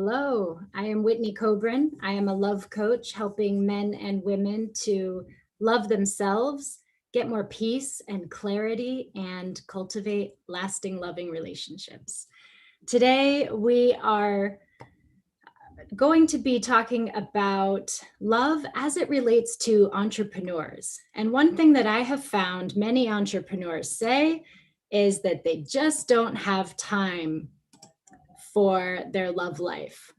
Hello, I am Whitney Kobrin. I am a love coach helping men and women to love themselves, get more peace and clarity, and cultivate lasting loving relationships. Today, we are going to be talking about love as it relates to entrepreneurs. And one thing that I have found many entrepreneurs say is that they just don't have time for their love life.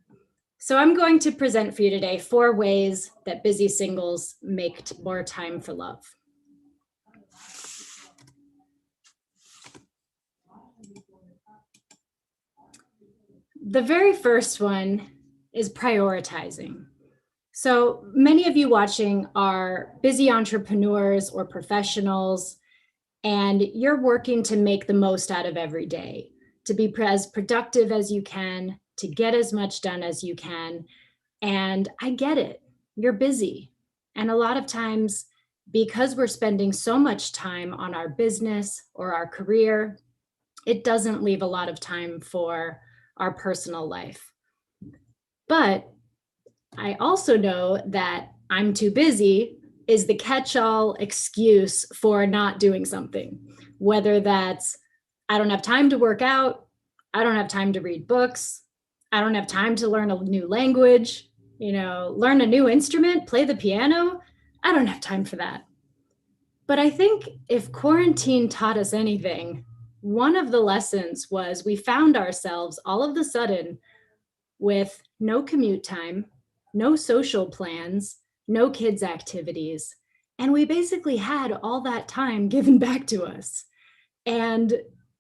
So I'm going to present for you today 4 ways that busy singles make more time for love. The very first one is prioritizing. So many of you watching are busy entrepreneurs or professionals, and you're working to make the most out of every day, to be as productive as you can, to get as much done as you can. And I get it, you're busy. And a lot of times, because we're spending so much time on our business or our career, it doesn't leave a lot of time for our personal life. But I also know that I'm too busy is the catch-all excuse for not doing something, whether that's I don't have time to work out, I don't have time to read books, I don't have time to learn a new language, learn a new instrument, play the piano. I don't have time for that. But I think if quarantine taught us anything, one of the lessons was we found ourselves all of a sudden with no commute time, no social plans, no kids' activities. And we basically had all that time given back to us. And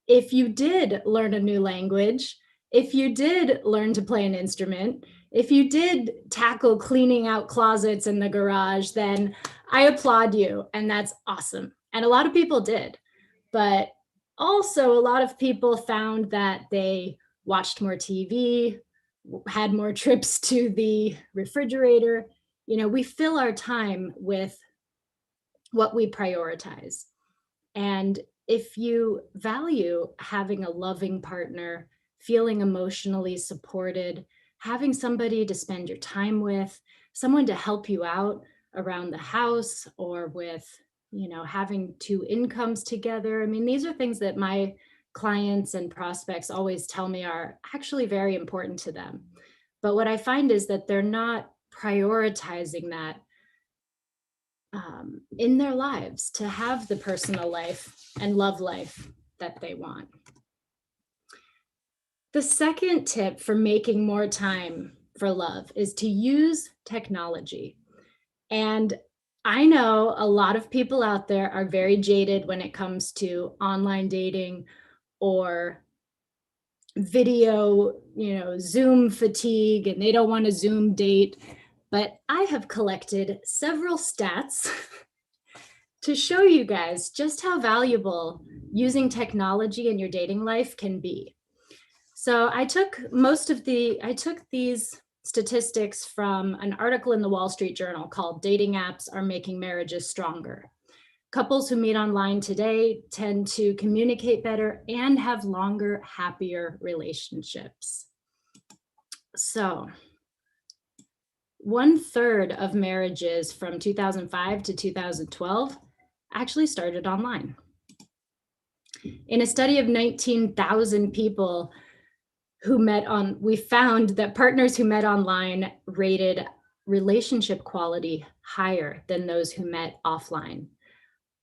if you did learn a new language, if you did learn to play an instrument, if you did tackle cleaning out closets in the garage, then I applaud you. And that's awesome. And a lot of people did. But also, a lot of people found that they watched more TV, had more trips to the refrigerator. We fill our time with what we prioritize. And if you value having a loving partner, feeling emotionally supported, having somebody to spend your time with, someone to help you out around the house or with, having 2 incomes together. I mean, these are things that my clients and prospects always tell me are actually very important to them. But what I find is that they're not prioritizing that in their lives to have the personal life and love life that they want. The second tip for making more time for love is to use technology. And I know a lot of people out there are very jaded when it comes to online dating or video, Zoom fatigue, and they don't want to Zoom date. But I have collected several stats to show you guys just how valuable using technology in your dating life can be. So I took these statistics from an article in the Wall Street Journal called Dating Apps Are Making Marriages Stronger. Couples who meet online today tend to communicate better and have longer, happier relationships. So 1/3 of marriages from 2005 to 2012 actually started online. In a study of 19,000 people we found that partners who met online rated relationship quality higher than those who met offline.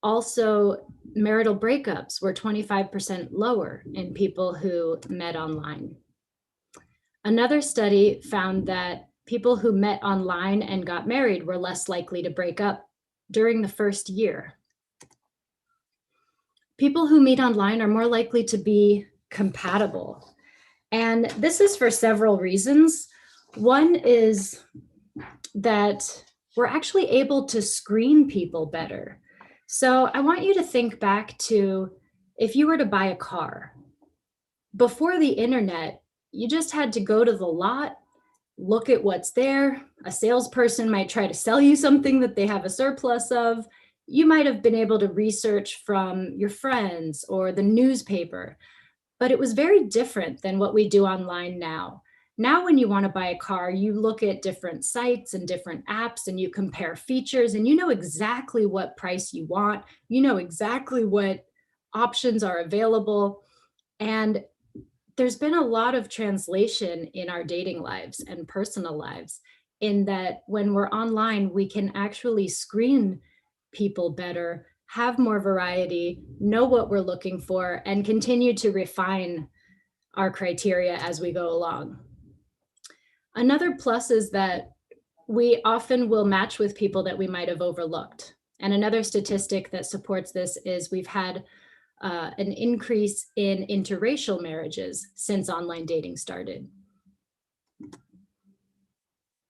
Also, marital breakups were 25% lower in people who met online. Another study found that people who met online and got married were less likely to break up during the first year. People who meet online are more likely to be compatible. And this is for several reasons. One is that we're actually able to screen people better. So I want you to think back to if you were to buy a car. Before the internet, you just had to go to the lot, look at what's there. A salesperson might try to sell you something that they have a surplus of. You might have been able to research from your friends or the newspaper, but it was very different than what we do online now. Now, when you want to buy a car, you look at different sites and different apps and you compare features and you know exactly what price you want. You know exactly what options are available. And there's been a lot of translation in our dating lives and personal lives, in that when we're online, we can actually screen people better, have more variety, know what we're looking for, and continue to refine our criteria as we go along. Another plus is that we often will match with people that we might have overlooked. And another statistic that supports this is we've had an increase in interracial marriages since online dating started.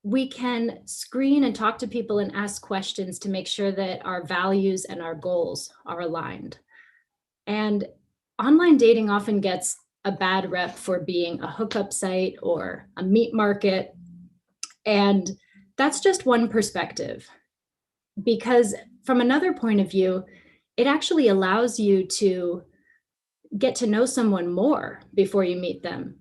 We can screen and talk to people and ask questions to make sure that our values and our goals are aligned. And online dating often gets a bad rep for being a hookup site or a meat market. And that's just one perspective, because from another point of view, it actually allows you to get to know someone more before you meet them.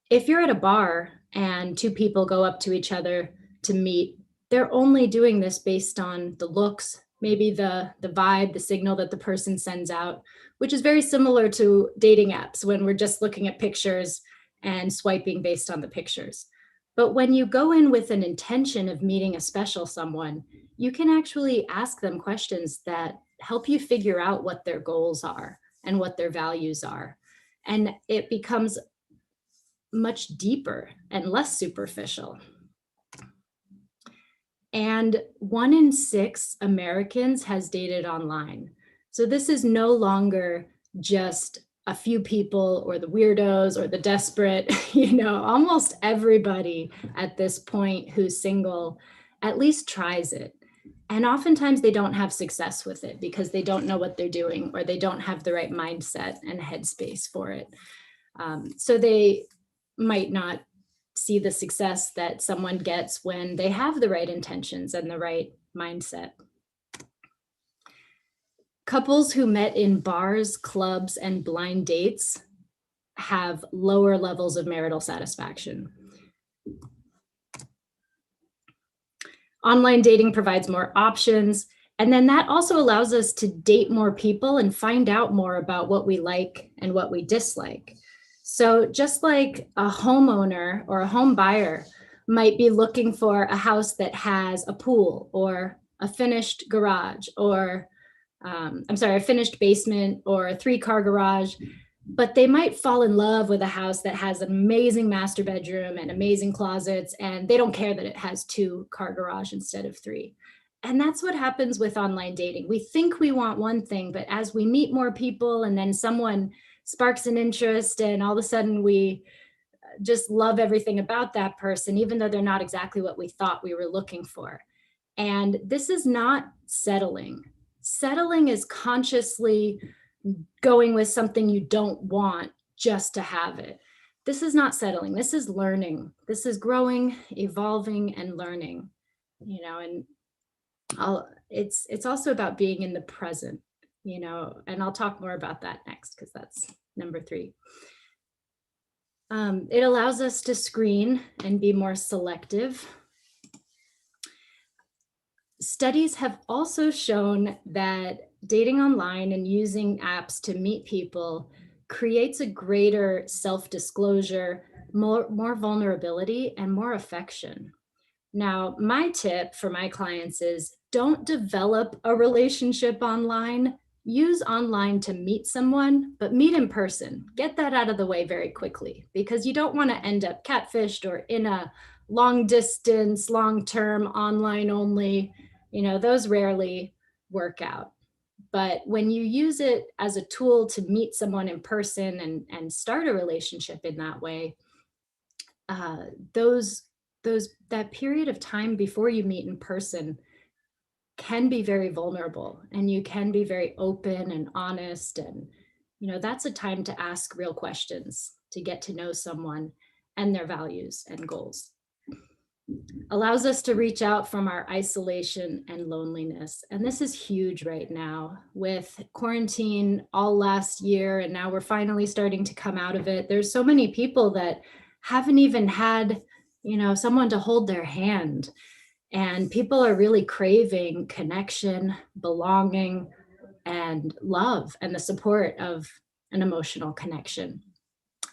If you're at a bar and two people go up to each other to meet, they're only doing this based on the looks, maybe the vibe, the signal that the person sends out, which is very similar to dating apps when we're just looking at pictures and swiping based on the pictures. But when you go in with an intention of meeting a special someone, you can actually ask them questions that help you figure out what their goals are and what their values are. And it becomes much deeper and less superficial. And 1 in 6 Americans has dated online. So this is no longer just a few people or the weirdos or the desperate. Almost everybody at this point who's single at least tries it. And oftentimes they don't have success with it because they don't know what they're doing, or they don't have the right mindset and headspace for it. So they might not see the success that someone gets when they have the right intentions and the right mindset. Couples who met in bars, clubs, and blind dates have lower levels of marital satisfaction. Online dating provides more options, and then that also allows us to date more people and find out more about what we like and what we dislike. So just like a homeowner or a home buyer might be looking for a house that has a pool or a finished garage, or a finished basement or a 3-car garage, but they might fall in love with a house that has an amazing master bedroom and amazing closets, and they don't care that it has 2-car garage instead of 3. And that's what happens with online dating. We think we want one thing, but as we meet more people and then someone sparks an interest and all of a sudden we just love everything about that person, even though they're not exactly what we thought we were looking for. And this is not settling. Settling is consciously going with something you don't want just to have it. This is not settling. This is learning. This is growing, evolving, and learning. And it's also about being in the present. And I'll talk more about that next, because that's number 3. It allows us to screen and be more selective. Studies have also shown that dating online and using apps to meet people creates a greater self-disclosure, more vulnerability, and more affection. Now, my tip for my clients is don't develop a relationship online. Use online to meet someone, but meet in person. Get that out of the way very quickly, because you don't want to end up catfished or in a long distance, long-term, online only. Those rarely work out. But when you use it as a tool to meet someone in person and start a relationship in that way, that period of time before you meet in person can be very vulnerable, and you can be very open and honest. And, that's a time to ask real questions, to get to know someone and their values and goals. Allows us to reach out from our isolation and loneliness. And this is huge right now with quarantine all last year. And now we're finally starting to come out of it. There's so many people that haven't even had, someone to hold their hand. And people are really craving connection, belonging, and love, and the support of an emotional connection.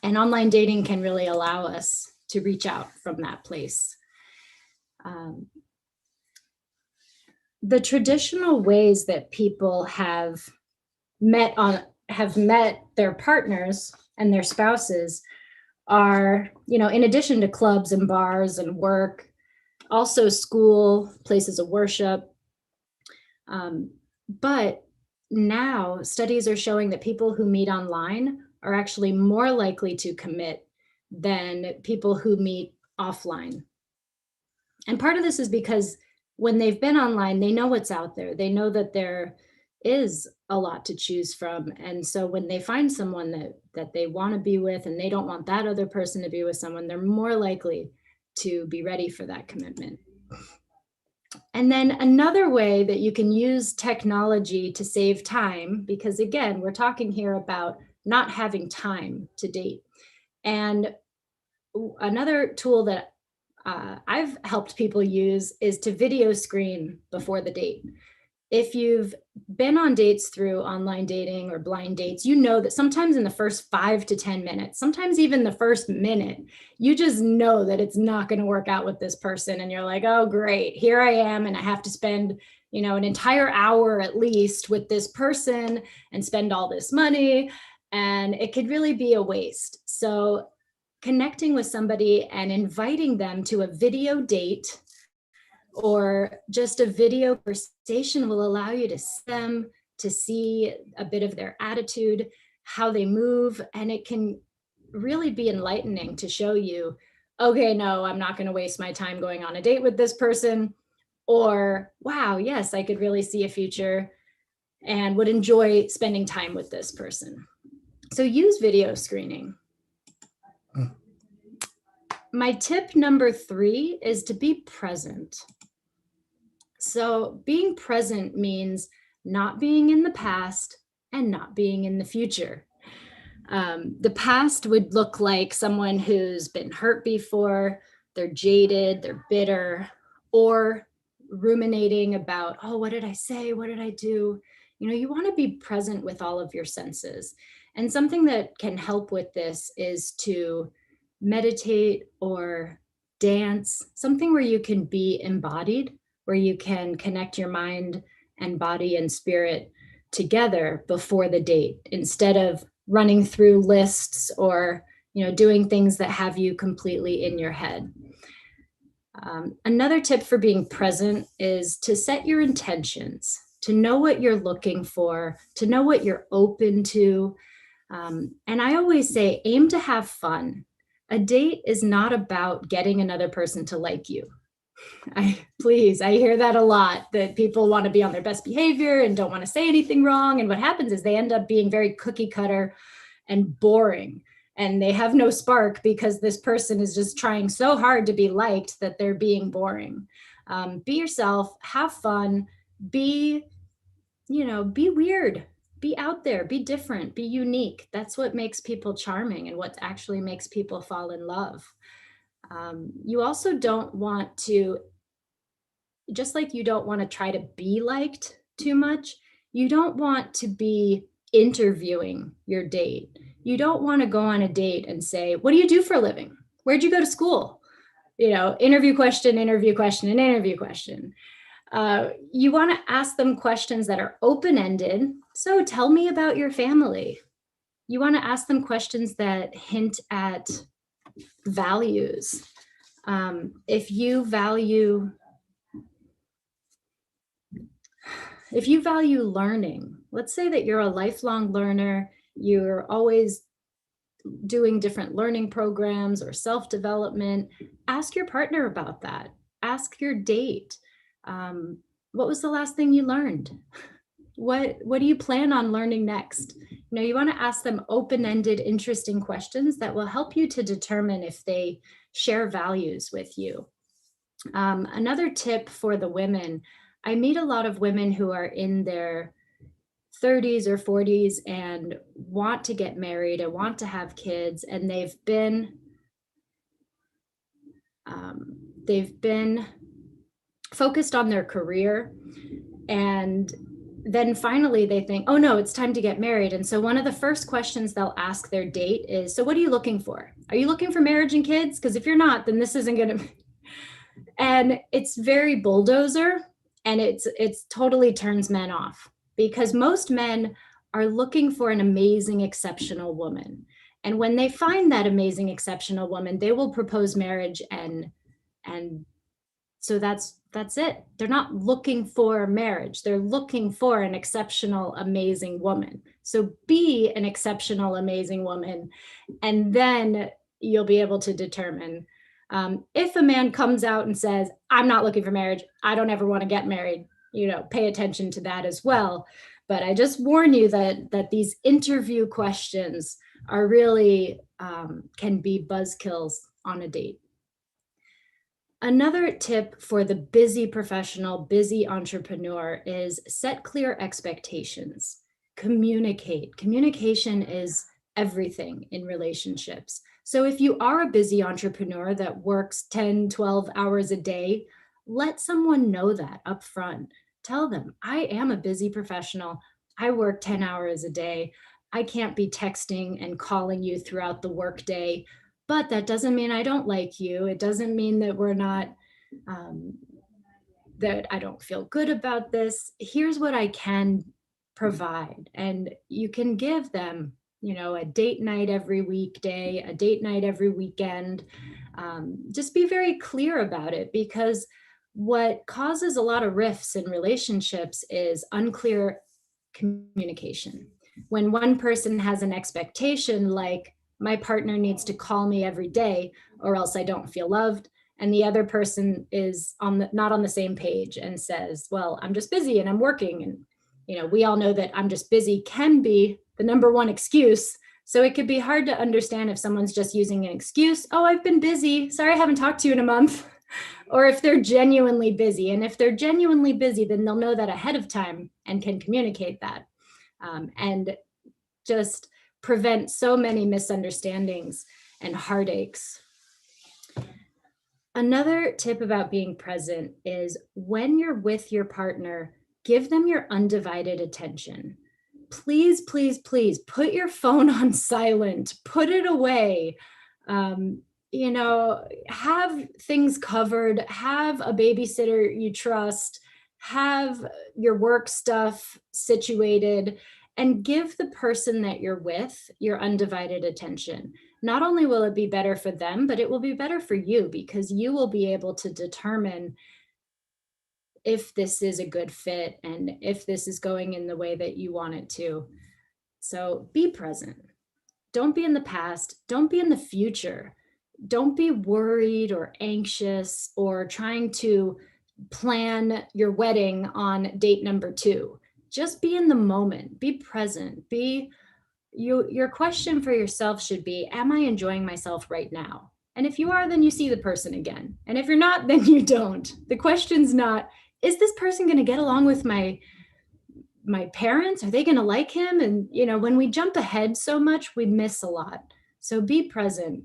And online dating can really allow us to reach out from that place. The traditional ways that people have met their partners and their spouses are, in addition to clubs and bars and work, also school, places of worship. But now studies are showing that people who meet online are actually more likely to commit than people who meet offline. And part of this is because when they've been online, they know what's out there. They know that there is a lot to choose from. And so when they find someone that they want to be with, and they don't want that other person to be with someone, they're more likely to be ready for that commitment. And then another way that you can use technology to save time, because again, we're talking here about not having time to date. And another tool that I've helped people use is to video screen before the date. If you've been on dates through online dating or blind dates, you know that sometimes in the first 5 to 10 minutes, sometimes even the first minute, you just know that it's not going to work out with this person. And you're like, oh, great, here I am. And I have to spend, an entire hour at least with this person and spend all this money. And it could really be a waste. So connecting with somebody and inviting them to a video date or just a video conversation will allow you to see them, to see a bit of their attitude, how they move, and it can really be enlightening to show you, okay, no, I'm not going to waste my time going on a date with this person, or wow, yes, I could really see a future and would enjoy spending time with this person. So use video screening. My tip number 3 is to be present. So being present means not being in the past and not being in the future. The past would look like someone who's been hurt before, they're jaded, they're bitter, or ruminating about, oh, what did I say? What did I do? You want to be present with all of your senses. And something that can help with this is to meditate or dance, something where you can be embodied, where you can connect your mind and body and spirit together before the date, instead of running through lists or doing things that have you completely in your head. Another tip for being present is to set your intentions, to know what you're looking for, to know what you're open to. And I always say, aim to have fun. A date is not about getting another person to like you. I hear that a lot, that people want to be on their best behavior and don't want to say anything wrong. And what happens is they end up being very cookie cutter and boring. And they have no spark because this person is just trying so hard to be liked that they're being boring. Be yourself, have fun, be weird. Be out there, be different, be unique. That's what makes people charming and what actually makes people fall in love. You also don't want to, just like you don't want to try to be liked too much, you don't want to be interviewing your date. You don't want to go on a date and say, what do you do for a living? Where'd you go to school? Interview question, interview question, and interview question. You want to ask them questions that are open-ended. So tell me about your family. You want to ask them questions that hint at values. If you value learning, let's say that you're a lifelong learner, you're always doing different learning programs or self-development, ask your partner about that. Ask your date. What was the last thing you learned? What do you plan on learning next? You want to ask them open-ended, interesting questions that will help you to determine if they share values with you. Another tip for the women, I meet a lot of women who are in their 30s or 40s and want to get married and want to have kids, and they've been They've been focused on their career, and then finally they think, oh no, it's time to get married. And so one of the first questions they'll ask their date is, so what are you looking for? Are you looking for marriage and kids? Because if you're not, then this isn't going to. And it's very bulldozer, and it's totally turns men off, because most men are looking for an amazing, exceptional woman. And when they find that amazing, exceptional woman, they will propose marriage, and so that's it. They're not looking for marriage. They're looking for an exceptional, amazing woman. So be an exceptional, amazing woman, and then you'll be able to determine if a man comes out and says, I'm not looking for marriage, I don't ever want to get married, pay attention to that as well. But I just warn you that these interview questions are really can be buzzkills on a date. Another tip for the busy professional, busy entrepreneur is set clear expectations. Communicate. Communication is everything in relationships. So if you are a busy entrepreneur that works 10, 12 hours a day, let someone know that up front. Tell them, I am a busy professional. I work 10 hours a day. I can't be texting and calling you throughout the workday, but that doesn't mean I don't like you. It doesn't mean that we're not, that I don't feel good about this. Here's what I can provide. And you can give them, a date night every weekday, a date night every weekend. Just be very clear about it, because what causes a lot of rifts in relationships is unclear communication. When one person has an expectation like, my partner needs to call me every day or else I don't feel loved, and the other person is not on the same page and says, well, I'm just busy and I'm working. And we all know that I'm just busy can be the number one excuse. So it could be hard to understand if someone's just using an excuse. Oh, I've been busy. Sorry, I haven't talked to you in a month. Or if they're genuinely busy. And if they're genuinely busy, then they'll know that ahead of time and can communicate that. And just prevent so many misunderstandings and heartaches. Another tip about being present is when you're with your partner, give them your undivided attention. Please, please, please put your phone on silent, put it away. Have things covered, have a babysitter you trust, have your work stuff situated, and give the person that you're with your undivided attention. Not only will it be better for them, but it will be better for you, because you will be able to determine if this is a good fit and if this is going in the way that you want it to. So be present. Don't be in the past. Don't be in the future. Don't be worried or anxious or trying to plan your wedding on date number 2. Just be in the moment, be present, your question for yourself should be, am I enjoying myself right now? And if you are, then you see the person again. And if you're not, then you don't. The question's not, is this person going to get along with my parents? Are they going to like him? And, when we jump ahead so much, we miss a lot. So be present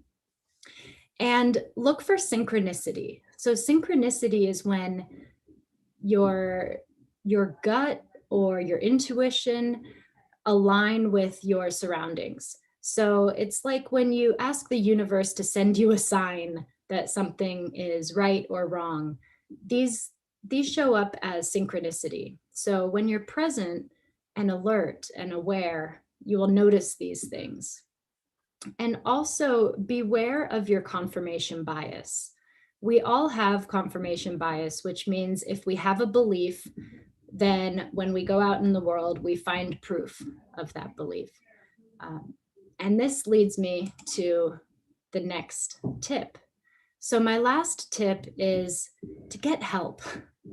and look for synchronicity. So synchronicity is when your gut or your intuition align with your surroundings. So it's like when you ask the universe to send you a sign that something is right or wrong. These show up as synchronicity. So when you're present and alert and aware, you will notice these things. And also beware of your confirmation bias. We all have confirmation bias, which means if we have a belief, then when we go out in the world, we find proof of that belief. And this leads me to the next tip. So my last tip is to get help.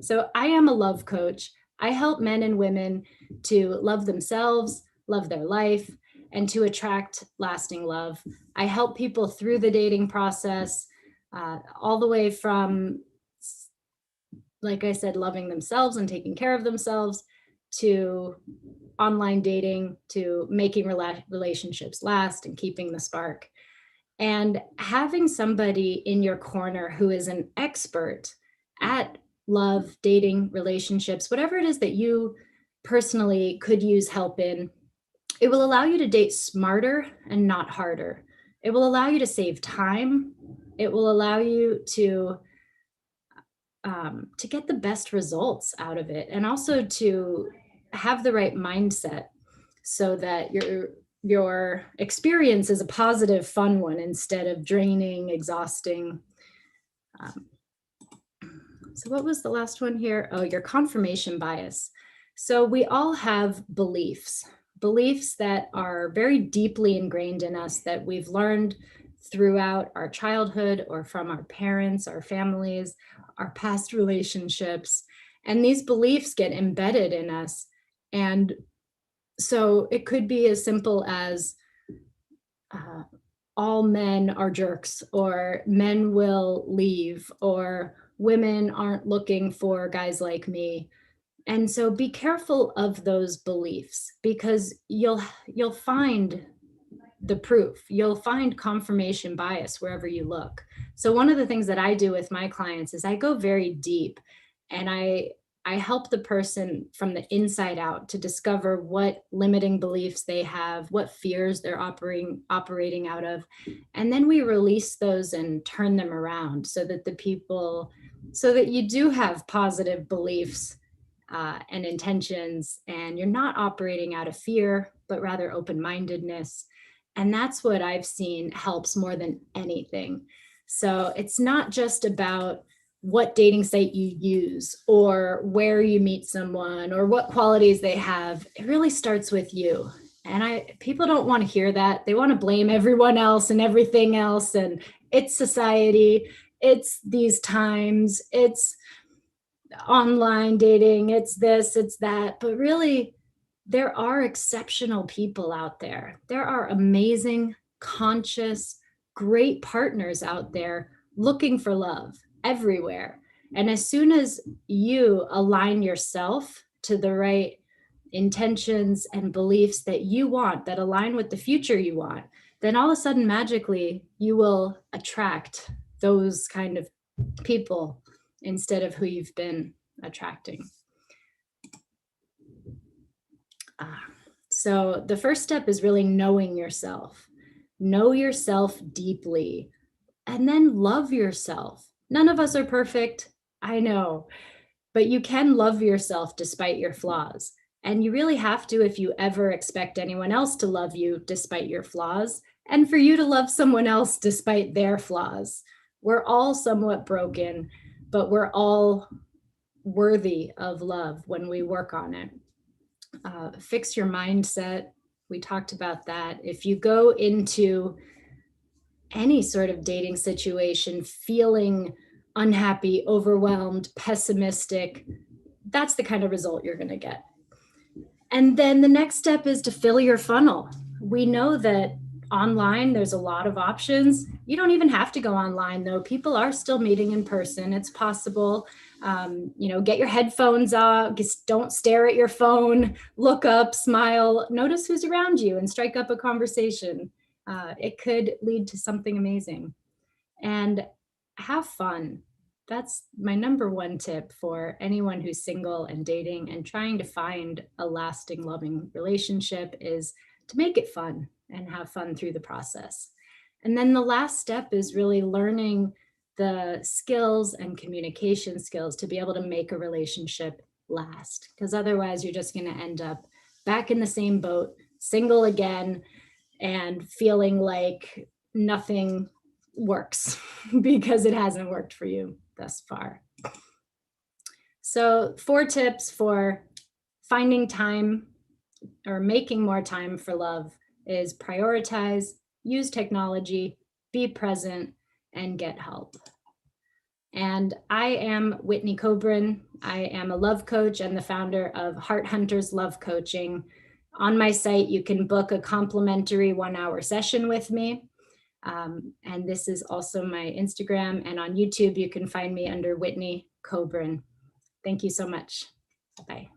So I am a love coach. I help men and women to love themselves, love their life, and to attract lasting love. I help people through the dating process, all the way from, like I said, loving themselves and taking care of themselves, to online dating, to making relationships last and keeping the spark. And having somebody in your corner who is an expert at love, dating, relationships, whatever it is that you personally could use help in, it will allow you to date smarter and not harder. It will allow you to save time. It will allow you to get the best results out of it, and also to have the right mindset so that your experience is a positive, fun one instead of draining, exhausting. Um, so what was the last one here? Oh, your confirmation bias. So we all have beliefs that are very deeply ingrained in us that we've learned throughout our childhood or from our parents, our families, our past relationships. And these beliefs get embedded in us. And so it could be as simple as uh, all men are jerks, or men will leave, or women aren't looking for guys like me. And so be careful of those beliefs, because you'll find the proof. You'll find confirmation bias wherever you look. So one of the things that I do with my clients is I go very deep, and I help the person from the inside out to discover what limiting beliefs they have, what fears they're operating out of. And then we release those and turn them around so that you do have positive beliefs and intentions, and you're not operating out of fear, but rather open mindedness. And that's what I've seen helps more than anything. So it's not just about what dating site you use or where you meet someone or what qualities they have. It really starts with you. And people don't want to hear that. They want to blame everyone else and everything else. And it's society, it's these times, it's online dating, it's this, it's that. But really, there are exceptional people out there. There are amazing, conscious, great partners out there looking for love everywhere. And as soon as you align yourself to the right intentions and beliefs that you want, that align with the future you want, then all of a sudden, magically, you will attract those kind of people instead of who you've been attracting. So the first step is really knowing yourself. Know yourself deeply, and then love yourself. None of us are perfect, I know, but you can love yourself despite your flaws. And you really have to if you ever expect anyone else to love you despite your flaws, and for you to love someone else despite their flaws. We're all somewhat broken, but we're all worthy of love when we work on it. Fix your mindset. We talked about that. If you go into any sort of dating situation feeling unhappy, overwhelmed, pessimistic, that's the kind of result you're going to get. And then the next step is to fill your funnel. We know that online, there's a lot of options. You don't even have to go online, though. People are still meeting in person. It's possible. Get your headphones off. Just don't stare at your phone. Look up, smile, notice who's around you, and strike up a conversation. It could lead to something amazing. And have fun. That's my number one tip for anyone who's single and dating and trying to find a lasting, loving relationship, is to make it fun and have fun through the process. And then the last step is really learning the skills and communication skills to be able to make a relationship last, because otherwise you're just going to end up back in the same boat, single again, and feeling like nothing works because it hasn't worked for you thus far. So 4 tips for finding time or making more time for love is prioritize, use technology, be present, and get help. And I am Whitney Kobrin. I am a love coach and the founder of Heart Hunters Love Coaching. On my site, you can book a complimentary 1-hour session with me. And this is also my Instagram, and on YouTube, you can find me under Whitney Kobrin. Thank you so much. Bye.